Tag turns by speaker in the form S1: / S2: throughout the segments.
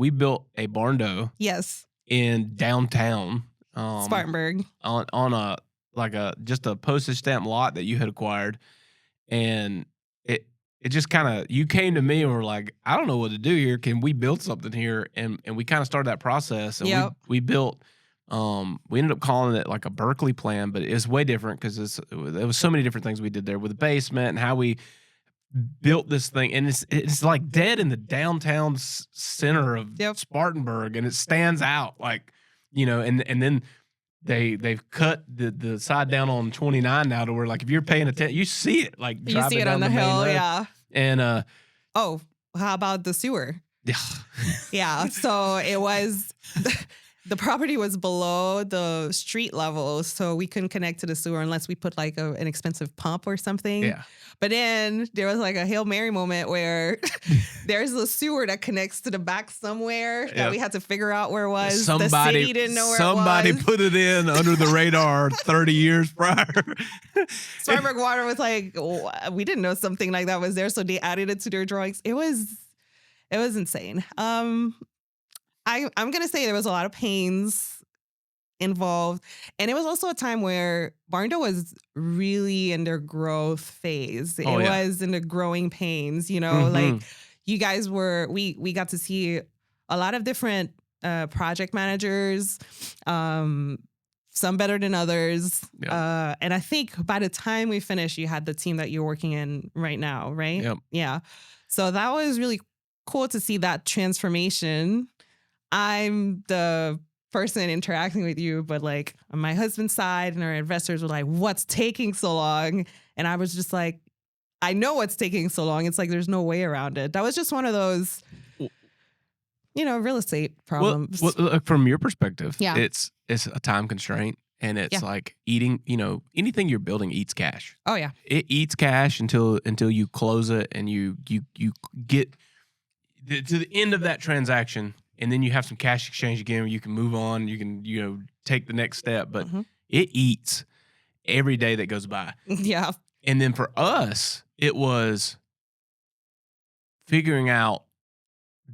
S1: we built a Barndo
S2: Yes.
S1: in downtown
S2: Spartanburg.
S1: on just a postage stamp lot that you had acquired, and it just kind of, you came to me and were like, I don't know what to do here. Can we build something here? And we kind of started that process, and
S2: Yep.
S1: we built. We ended up calling it like a Berkeley plan, but it's way different because there was so many different things we did there with the basement and how we built this thing, and it's like dead in the downtown center of Spartanburg, and it stands out like, and then they've cut the side down on 29 now to where, like, if you're paying attention, you see it, like,
S2: you see it on the hill, yeah.
S1: And
S2: how about the sewer?
S1: Yeah.
S2: Yeah, so it was the property was below the street level, so we couldn't connect to the sewer unless we put like an expensive pump or something.
S1: Yeah.
S2: But then there was like a Hail Mary moment where there's a sewer that connects to the back somewhere that we had to figure out where it was. The city didn't know where it was.
S1: Somebody put it in under the radar 30 years prior.
S2: Spartanburg Water was like, we didn't know something like that was there, so they added it to their drawings. It was insane. I'm gonna say there was a lot of pains involved, and it was also a time where Barndo was really in their growth phase. It was in the growing pains, like you guys were. We got to see a lot of different project managers, some better than others, and I think by the time we finished, you had the team that you're working in right now, right?
S1: Yep.
S2: Yeah. So that was really cool to see that transformation. I'm the person interacting with you, but like on my husband's side and our investors were like, what's taking so long? And I was just like, I know what's taking so long. It's like, there's no way around it. That was just one of those, real estate problems.
S1: Well, from your perspective,
S2: yeah.
S1: it's a time constraint, and it's like eating, anything you're building eats cash.
S2: Oh yeah.
S1: It eats cash until you close it and you get to the end of that transaction. And then you have some cash exchange again where you can move on, you can, take the next step. But it eats every day that goes by.
S2: Yeah.
S1: And then for us, it was figuring out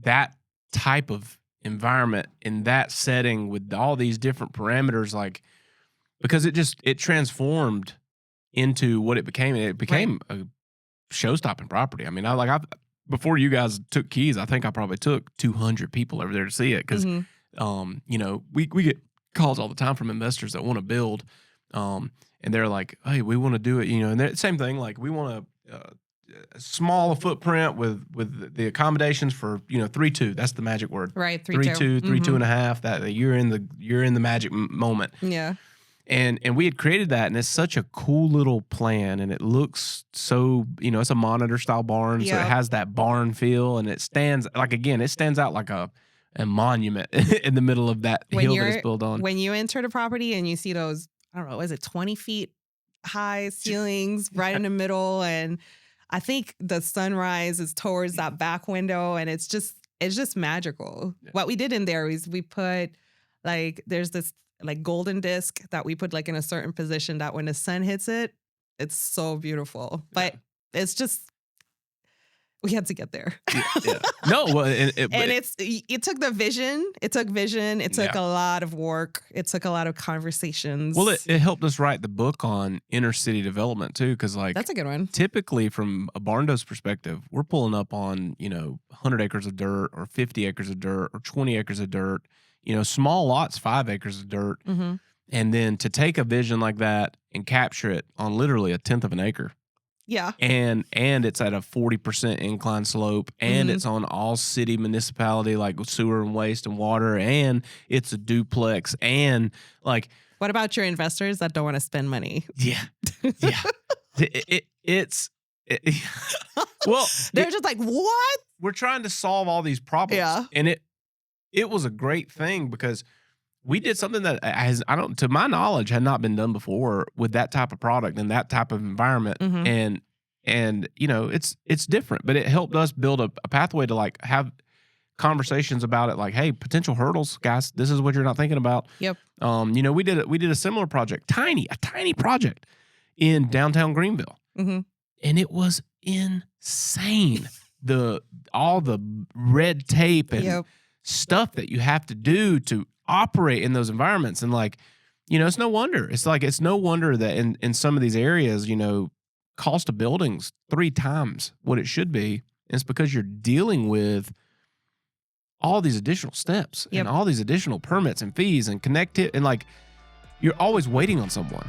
S1: that type of environment in that setting with all these different parameters, like, because it transformed into what it became. It became a show-stopping property. I mean, before you guys took keys, I think I probably took 200 people over there to see it because, we get calls all the time from investors that want to build, and they're like, "Hey, we want to do it," and same thing, like we want a small footprint with the accommodations for 3-2. That's the magic word,
S2: right?
S1: 3-2, 3-2.5. That you're in the magic moment,
S2: yeah.
S1: And we had created that, and it's such a cool little plan, and it looks so, it's a monitor style barn, so it has that barn feel, and it stands out like a monument in the middle of that hill that it's built on.
S2: When you enter the property and you see those, I don't know, is it 20 feet high ceilings right in the middle, and I think the sunrise is towards that back window, and it's just magical. Yeah. What we did in there is we put there's this like golden disc that we put like in a certain position that when the sun hits it, it's so beautiful. But it's just, we had to get there.
S1: Yeah. No, well,
S2: it took the vision. It took vision. It took a lot of work. It took a lot of conversations.
S1: Well, it helped us write the book on inner city development too, because
S2: that's a good one.
S1: Typically, from a Barndo's perspective, we're pulling up on 100 acres of dirt, or 50 acres of dirt, or 20 acres of dirt. Small lots, 5 acres of dirt.
S2: Mm-hmm.
S1: And then to take a vision like that and capture it on literally 1/10 of an acre.
S2: Yeah.
S1: And it's at a 40% incline slope, and it's on all city municipality, like sewer and waste and water, and it's a duplex, and like.
S2: What about your investors that don't want to spend money?
S1: Yeah. Yeah. Well,
S2: they're just like, what?
S1: We're trying to solve all these problems.
S2: Yeah.
S1: And it was a great thing because we did something that to my knowledge, had not been done before with that type of product and that type of environment.
S2: Mm-hmm.
S1: And it's different, but it helped us build a pathway to like have conversations about it. Like, hey, potential hurdles, guys, this is what you're not thinking about.
S2: Yep.
S1: We did a similar project, a tiny project in downtown Greenville.
S2: Mm-hmm.
S1: And it was insane. All the red tape and stuff that you have to do to operate in those environments. And like, it's no wonder. It's no wonder that in some of these areas, cost of buildings 3 times what it should be. And it's because you're dealing with all these additional steps
S2: Yep.
S1: and all these additional permits and fees and connect it. And like, you're always waiting on someone.